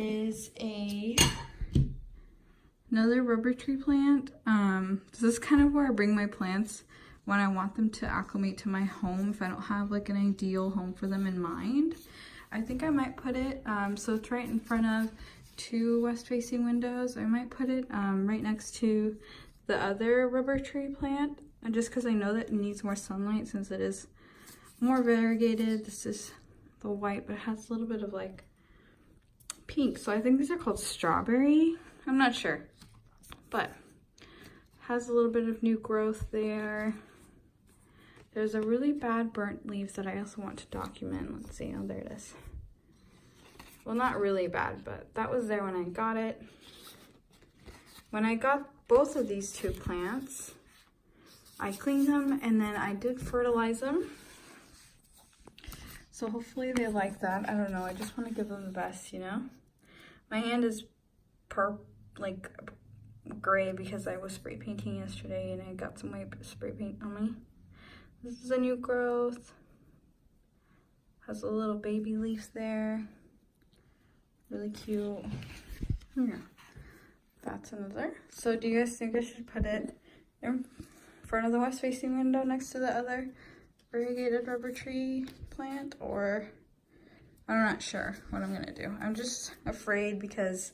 is another rubber tree plant. This is kind of where I bring my plants when I want them to acclimate to my home, if I don't have like an ideal home for them in mind. I think I might put it, so it's right in front of two west-facing windows. I might put it right next to the other rubber tree plant, and just because I know that it needs more sunlight since it is more variegated. This is the white, but it has a little bit of like pink. So I think these are called strawberry. I'm not sure, but has a little bit of new growth there. There's a really bad burnt leaves that I also want to document. Let's see, oh, there it is. Well, not really bad, but that was there when I got it. When I got both of these two plants, I cleaned them and then I did fertilize them. So hopefully they like that. I don't know, I just want to give them the best, you know? My hand is like gray because I was spray painting yesterday and I got some white spray paint on me. This is a new growth. Has a little baby leaf there. Really cute. Yeah. That's another. So do you guys think I should put it in front of the west facing window next to the other variegated rubber tree plant, or I'm not sure what I'm gonna do. I'm just afraid because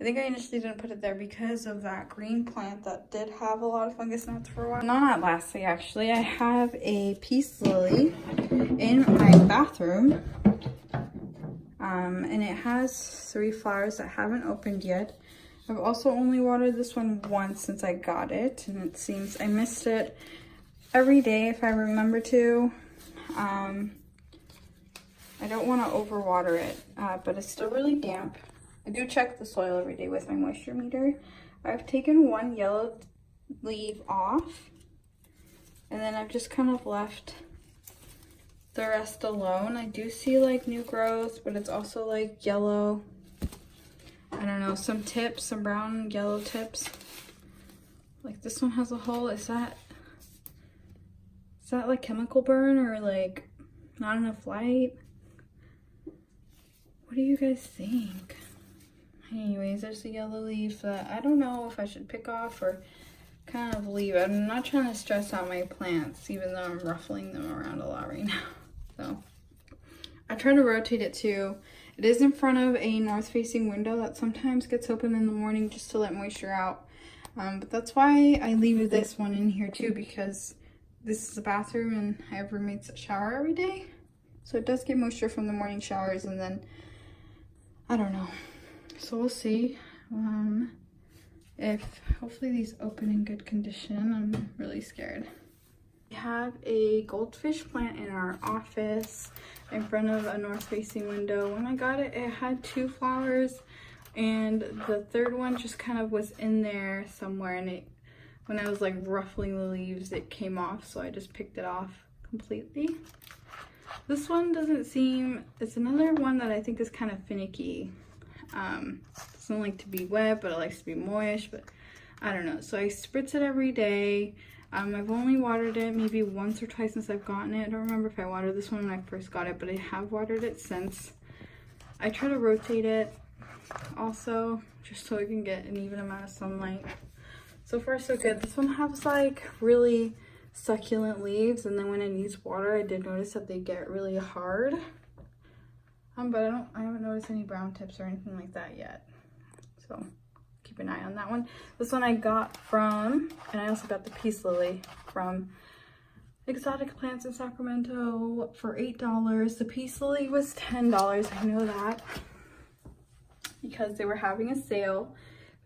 I think I initially didn't put it there because of that green plant that did have a lot of fungus gnats for a while. Not lastly, actually, I have a peace lily in my bathroom. And it has 3 flowers that haven't opened yet. I've also only watered this one once since I got it, and it seems I missed it every day if I remember to. I don't want to overwater it, but it's still really damp. I do check the soil every day with my moisture meter. I've taken one yellow leaf off, and then I've just kind of left the rest alone. I do see like new growth, but it's also like yellow. I don't know, some tips, some brown yellow tips. Like this one has a hole. Is that like chemical burn or like not enough light? What do you guys think? Anyways, there's a yellow leaf that I don't know if I should pick off or kind of leave. I'm not trying to stress out my plants, even though I'm ruffling them around a lot right now. So I try to rotate it too. It is in front of a north-facing window that sometimes gets open in the morning just to let moisture out. But that's why I leave this one in here too, because this is a bathroom and I have roommates that shower every day. So it does get moisture from the morning showers, and then, I don't know. So we'll see if hopefully these open in good condition. I'm really scared. We have a goldfish plant in our office in front of a north-facing window. When I got it, it had 2 flowers, and the third one just kind of was in there somewhere, and when I was like ruffling the leaves, it came off, so I just picked it off completely. This one doesn't seem, it's another one that I think is kind of finicky. Doesn't like to be wet, but it likes to be moist, but I don't know. So I spritz it every day. I've only watered it maybe once or twice since I've gotten it. I don't remember if I watered this one when I first got it, but I have watered it since. I try to rotate it also, just so it can get an even amount of sunlight. So far so good. This one has like really succulent leaves, and then when it needs water, I did notice that they get really hard. But I haven't noticed any brown tips or anything like that yet. So keep an eye on that one. This one I got from, and I also got the peace lily from Exotic Plants in Sacramento for $8. The peace lily was $10. I know that because they were having a sale.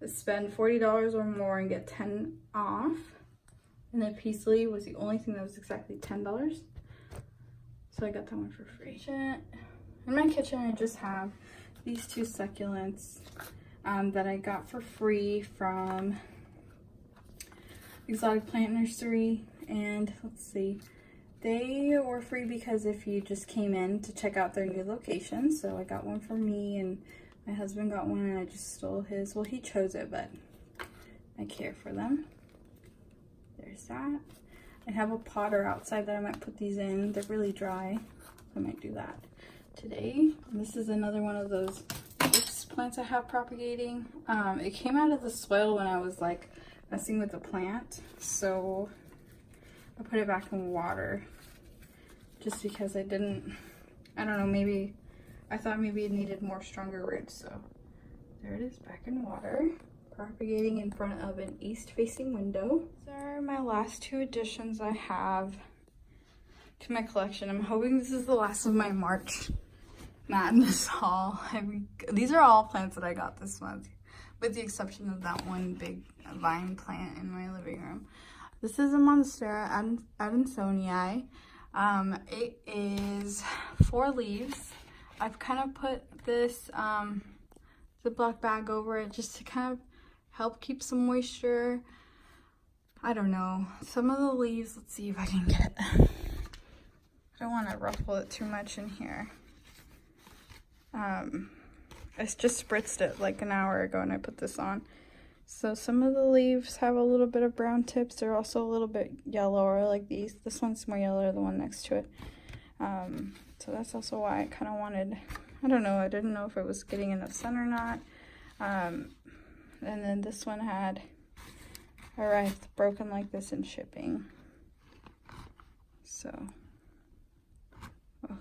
Spend $40 or more and get 10 off. And the peace lily was the only thing that was exactly $10. So I got that one for free. In my kitchen, I just have these 2 succulents that I got for free from Exotic Plant Nursery. And let's see, they were free because if you just came in to check out their new location. So I got one for me, and my husband got one, and I just stole his. Well, he chose it, but I care for them. There's that. I have a potter outside that I might put these in. They're really dry. I might do that today. And this is another one of those plants I have propagating. It came out of the soil when I was like messing with the plant, so I put it back in water just because I don't know, maybe I thought maybe it needed more stronger roots. So there it is, back in water, propagating in front of an east-facing window. These are my last 2 additions I have to my collection. I'm hoping this is the last of my March Madness haul. These are all plants that I got this month, with the exception of that one big vine plant in my living room. This is a Monstera Adansonii. It is 4 leaves. I've kind of put this Ziploc bag over it just to kind of help keep some moisture. I don't know. Some of the leaves, let's see if I can get it. I don't want to ruffle it too much in here. I just spritzed it like an hour ago and I put this on. So some of the leaves have a little bit of brown tips. They're also a little bit yellower like these. This one's more yellow than the one next to it. So that's also why I kind of wanted, I don't know, I didn't know if it was getting enough sun or not. And then this one had arrived broken like this in shipping. So, oh.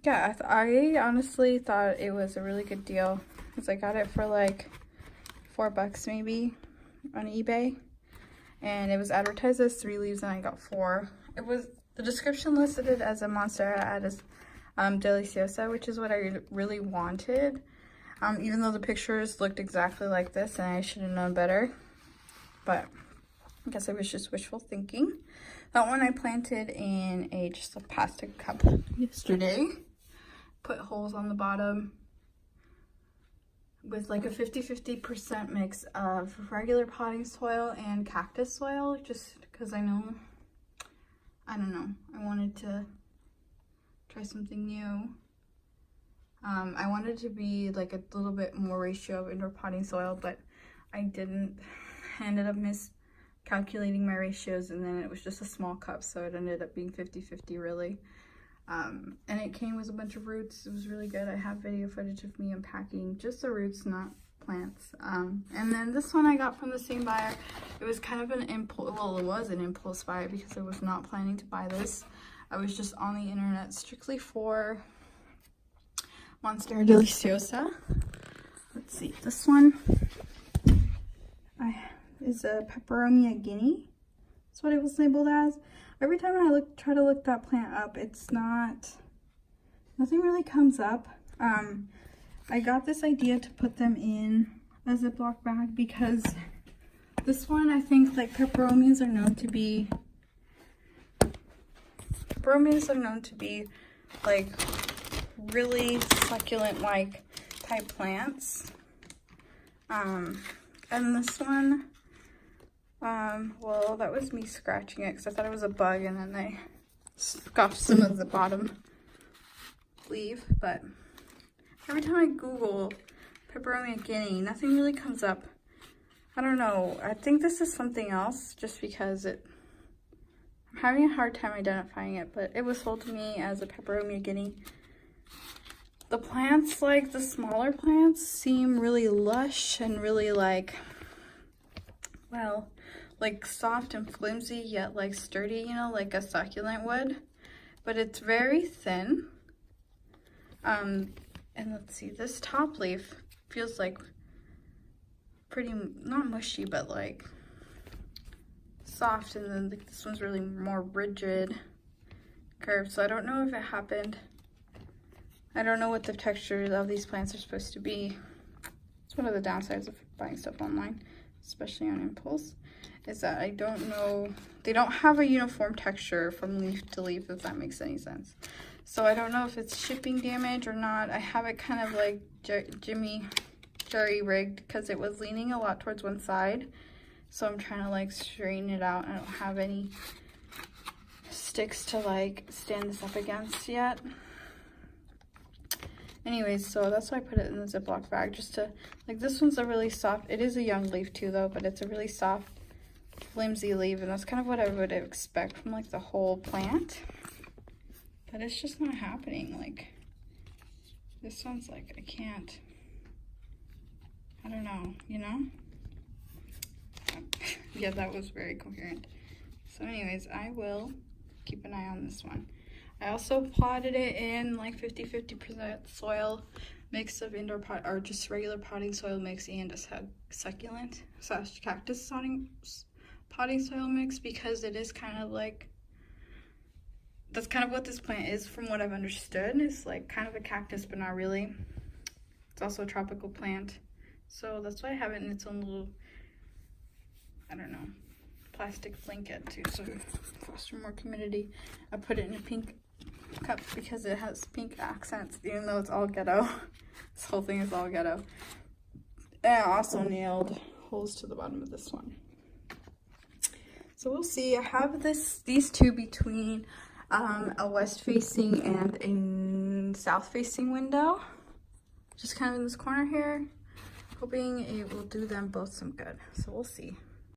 Yeah, I honestly thought it was a really good deal because I got it for like $4 maybe on eBay, and it was advertised as 3 leaves and I got 4. It was, the description listed it as a Monstera deliciosa, which is what I really wanted, even though the pictures looked exactly like this and I should have known better, but I guess it was just wishful thinking. That one I planted in just a plastic cup yesterday, put holes on the bottom with like a 50-50% mix of regular potting soil and cactus soil, just because I don't know, I wanted to try something new. I wanted to be like a little bit more ratio of indoor potting soil, but I didn't. I ended up miscalculating my ratios, and then it was just a small cup, so it ended up being 50-50 really. And it came with a bunch of roots. It was really good. I have video footage of me unpacking just the roots, not plants. And then this one I got from the same buyer. It was kind of an impulse, well, it was an impulse buy because I was not planning to buy this. I was just on the internet strictly for Monstera deliciosa. Let's see, this one is a Peperomia Guinea. That's what it was labeled as. Every time I try to look that plant up, it's nothing really comes up. I got this idea to put them in a Ziploc bag because this one, I think, like peperomias are known to be like really succulent like type plants. And this one, well, that was me scratching it because I thought it was a bug, and then I scuffed some of the bottom leaf. But every time I Google Peperomia Guinea, nothing really comes up. I don't know. I think this is something else just because I'm having a hard time identifying it, but it was sold to me as a Peperomia Guinea. The plants, like the smaller plants, seem really lush and really like, well, like soft and flimsy, yet like sturdy, you know, like a succulent would. But it's very thin. And let's see, this top leaf feels like pretty, not mushy, but like soft. And then like, this one's really more rigid curved. So I don't know if it happened. I don't know what the texture of these plants are supposed to be. It's one of the downsides of buying stuff online, especially on impulse, is that I don't know, they don't have a uniform texture from leaf to leaf, if that makes any sense. So I don't know if it's shipping damage or not. I have it kind of like jerry rigged because it was leaning a lot towards one side. So I'm trying to like straighten it out. I don't have any sticks to like stand this up against yet. Anyways, so that's why I put it in the Ziploc bag, just to, like, this one's a really soft, it is a young leaf too though, but it's a really soft, flimsy leaf, and that's kind of what I would expect from like the whole plant. But it's just not happening. Like, This one's like, I can't, I don't know, you know? Yeah, that was very coherent. So anyways, I will keep an eye on this one. I also potted it in like 50-50% soil mix of indoor pot or just regular potting soil mix and a succulent / cactus potting soil mix, because it is kind of like, that's kind of what this plant is from what I've understood. It's like kind of a cactus, but not really. It's also a tropical plant. So that's why I have it in its own little, I don't know, plastic blanket too, so foster more humidity. I put it in a pink cup because it has pink accents, even though it's all ghetto. This whole thing is all ghetto. And I also nailed holes to the bottom of this one. So we'll see. I have these two between a west facing and a south facing window, just kind of in this corner here, hoping it will do them both some good. So we'll see.